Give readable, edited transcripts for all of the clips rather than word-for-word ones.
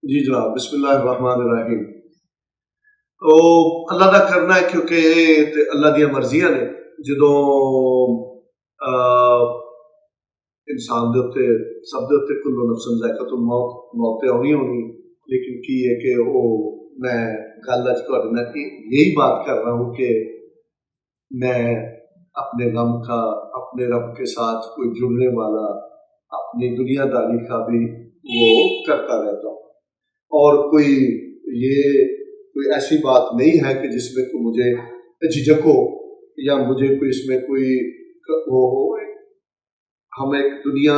جی جناب، بسم اللہ الرحمن الرحیم۔ تو اللہ دا کرنا ہے، کیونکہ یہ تے اللہ دیا مرضیاں نے جدوں انسان دے اتے سب دے اتے کلو نفسن ذائقۃ الموت، موت تے ہونی ہونی، لیکن کی ہے کہ وہ میں گل اج تہاڈے نال یہی بات کر رہا ہوں کہ میں اپنے غم کا، اپنے رب کے ساتھ کوئی جڑنے والا، اپنی دنیا داری کا بھی وہ کرتا رہتا ہوں، اور کوئی ایسی بات نہیں ہے کہ جس میں کوئی مجھے جھجک ہو یا مجھے کوئی اس میں کوئی وہ ہو۔ ہم ایک دنیا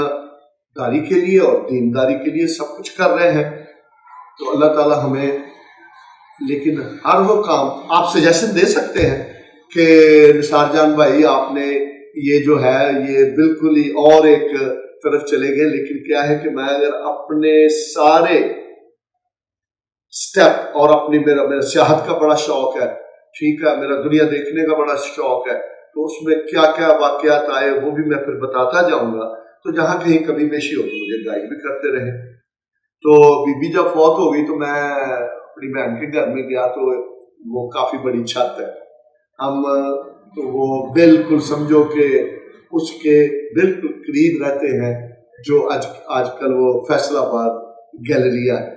داری کے لیے اور دینداری کے لیے سب کچھ کر رہے ہیں، تو اللہ تعالیٰ ہمیں، لیکن ہر وہ کام آپ سجیشن دے سکتے ہیں کہ نثار جان بھائی آپ نے یہ جو ہے یہ بالکل ہی اور ایک طرف چلے گئے، لیکن کیا ہے کہ میں اگر اپنے سارے سٹیپ اور اپنی میرا سیاحت کا بڑا شوق ہے، ٹھیک ہے، میرا دنیا دیکھنے کا بڑا شوق ہے، تو اس میں کیا کیا واقعات آئے وہ بھی میں پھر بتاتا جاؤں گا، تو جہاں کہیں کبھی بیشی ہو تو مجھے گائیڈ بھی کرتے رہے۔ تو بی بی جب فوت ہو گئی تو میں اپنی بہن کے گھر میں گیا، تو وہ کافی بڑی چھت ہے، ہم تو وہ بالکل سمجھو کہ اس کے بالکل قریب رہتے ہیں، جو آج کل وہ فیصل آباد گیلریا ہے،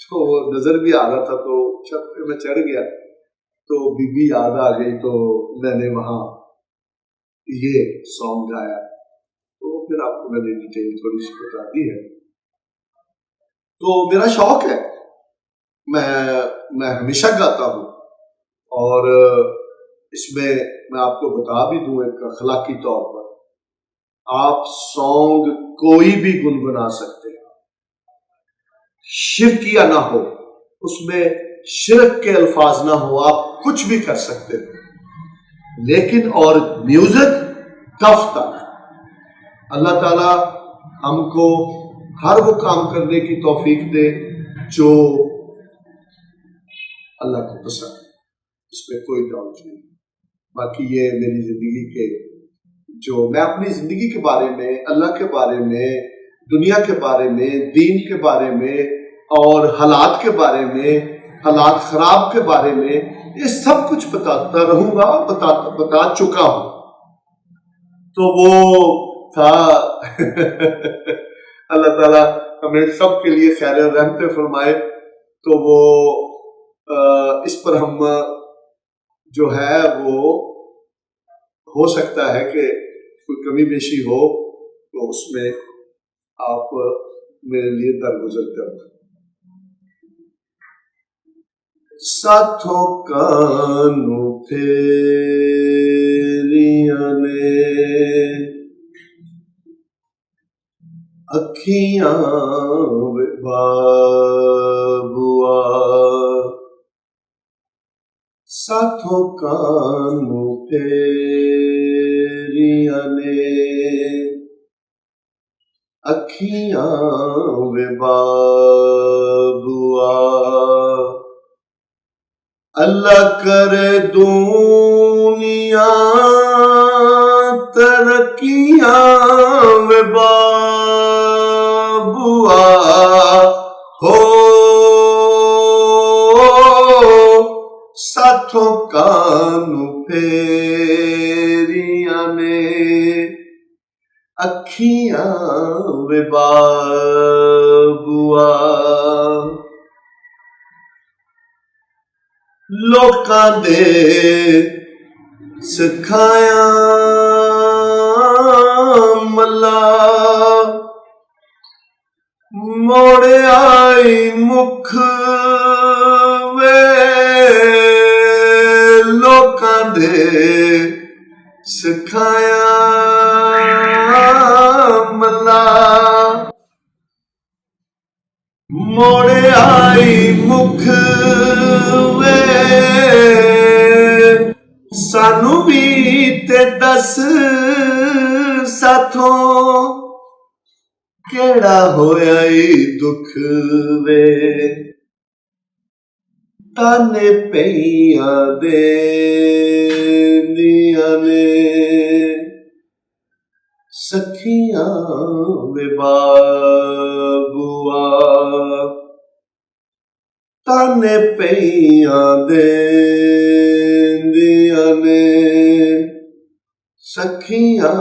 تو وہ نظر بھی آ رہا تھا، تو چھت پہ میں چڑھ گیا تو بی بی یاد آ گئی، تو میں نے وہاں یہ سانگ گایا، تو پھر آپ کو میں نے ڈیٹیل تھوڑی سی بتا دی ہے۔ تو میرا شوق ہے، میں ہمیشہ گاتا ہوں، اور اس میں آپ کو بتا بھی دوں ایک اخلاقی طور پر، آپ سانگ کوئی بھی گنگنا سکتے ہیں، شرکیہ نہ ہو، اس میں شرک کے الفاظ نہ ہو، آپ کچھ بھی کر سکتے ہیں، لیکن اور میوزک کف تک۔ اللہ تعالی ہم کو ہر وہ کام کرنے کی توفیق دے جو اللہ کو پسند ہے، اس میں کوئی ڈاؤٹ نہیں۔ باقی یہ میری زندگی کے جو میں اپنی زندگی کے بارے میں، اللہ کے بارے میں، دنیا کے بارے میں، دین کے بارے میں، اور حالات کے بارے میں، حالات خراب کے بارے میں، یہ سب کچھ بتاتا رہوں گا، بتا چکا ہوں۔ تو وہ تھا اللہ تعالیٰ ہمیں سب کے لیے خیر و رحمت فرمائے، تو وہ اس پر ہم جو ہے وہ ہو سکتا ہے کہ کوئی کمی بیشی ہو تو اس میں آپ میرے لیے درگزر کریں۔ ساتھوں کانوں پھیریاں نے اکھیاں بابوا، ساتھوں کانوں پھیریاں نے اکھیاں بابوا، اللہ کرے دنیا ترقیاں بابوا، ہو ساتھوں کانوں پھیریاں نے اکھیاں بابوا، لوکاں دے سکھایا ملا، موڑ آئی مکھ وے، لوکاں دے سکھایا ملا، موڑ آئی مکھ وے، سانو بھی تے دس ساتھوں کیڑا ہویا ای دکھ وے، تانے پیاں دیندیاں نے سکھیاں بابوا، ਤਾਨੇ ਪਈਆਂ ਦੇਂਦੀਆਂ ਨੇ ਸਖੀਆਂ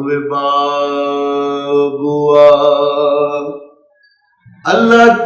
ਵੇ ਬਾਬੂਆ ਅੱਲਾ